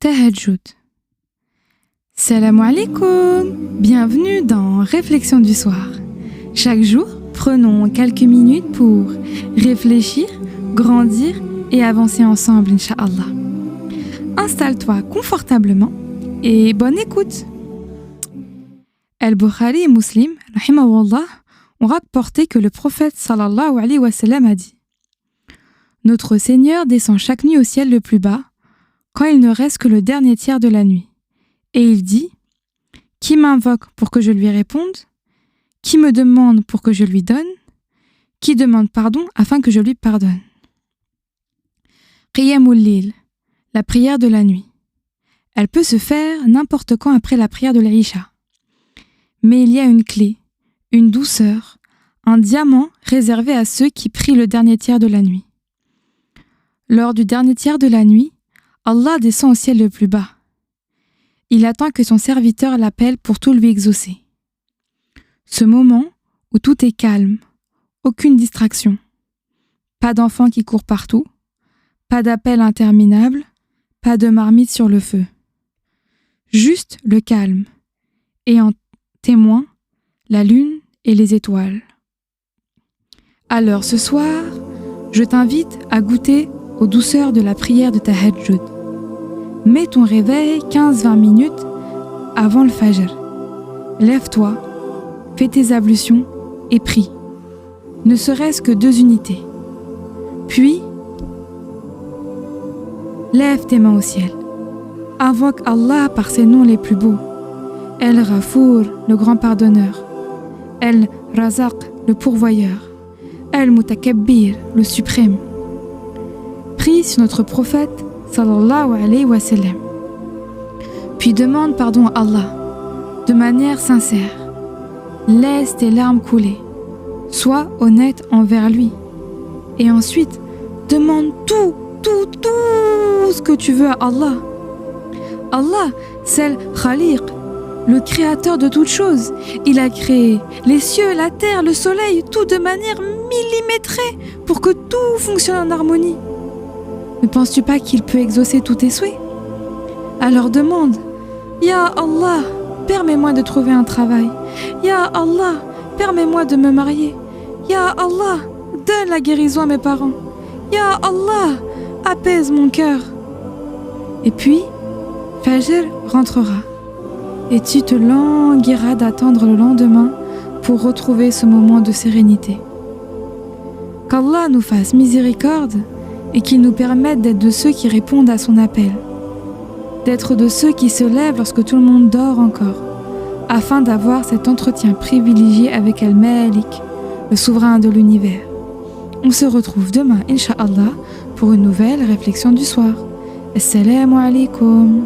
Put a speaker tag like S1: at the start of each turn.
S1: Tahajjud. Salam alaikum. Bienvenue dans Réflexion du soir. Chaque jour, prenons quelques minutes pour réfléchir, grandir et avancer ensemble, Inch'Allah. Installe-toi confortablement et bonne écoute. Al-Bukhari et Muslim, rahimahullah, ont rapporté que le prophète sallallahu alayhi wa sallam a dit: Notre Seigneur descend chaque nuit au ciel le plus bas, quand il ne reste que le dernier tiers de la nuit. Et il dit: Qui m'invoque pour que je lui réponde? Qui me demande pour que je lui donne? Qui demande pardon afin que je lui pardonne? Qiyamul Lil, la prière de la nuit. Elle peut se faire n'importe quand après la prière de l'Aïcha. Mais il y a une clé, une douceur, un diamant réservé à ceux qui prient le dernier tiers de la nuit. Lors du dernier tiers de la nuit, Allah descend au ciel le plus bas. Il attend que son serviteur l'appelle pour tout lui exaucer. Ce moment où tout est calme, aucune distraction, pas d'enfants qui courent partout, pas d'appel interminable, pas de marmite sur le feu. Juste le calme, et en témoin la lune et les étoiles. Alors ce soir, je t'invite à goûter aux douceurs de la prière de Tahajjud. Mets ton réveil 15-20 minutes avant le Fajr. Lève-toi, fais tes ablutions et prie. Ne serait-ce que 2 unités. Puis, lève tes mains au ciel. Invoque Allah par ses noms les plus beaux. El-Ghafour, le grand pardonneur. El-Razaq, le pourvoyeur. El-Mutakabbir, le suprême. Prie sur notre prophète sallallahu alayhi wa sallam. Puis demande pardon à Allah de manière sincère. Laisse tes larmes couler. Sois honnête envers lui. Et ensuite, demande tout ce que tu veux à Allah. Allah, c'est le Khaliq, le créateur de toutes choses. Il a créé les cieux, la terre, le soleil, tout de manière millimétrée pour que tout fonctionne en harmonie. Ne penses-tu pas qu'il peut exaucer tous tes souhaits? Alors demande: Ya Allah, permets-moi de trouver un travail. Ya Allah, permets-moi de me marier. Ya Allah, donne la guérison à mes parents. Ya Allah, apaise mon cœur. Et puis, Fajr rentrera. Et tu te languiras d'attendre le lendemain pour retrouver ce moment de sérénité. Qu'Allah nous fasse miséricorde et qu'il nous permette d'être de ceux qui répondent à son appel, d'être de ceux qui se lèvent lorsque tout le monde dort encore, afin d'avoir cet entretien privilégié avec Al-Malik, le souverain de l'univers. On se retrouve demain, Inch'Allah, pour une nouvelle réflexion du soir. Assalamu alaikum.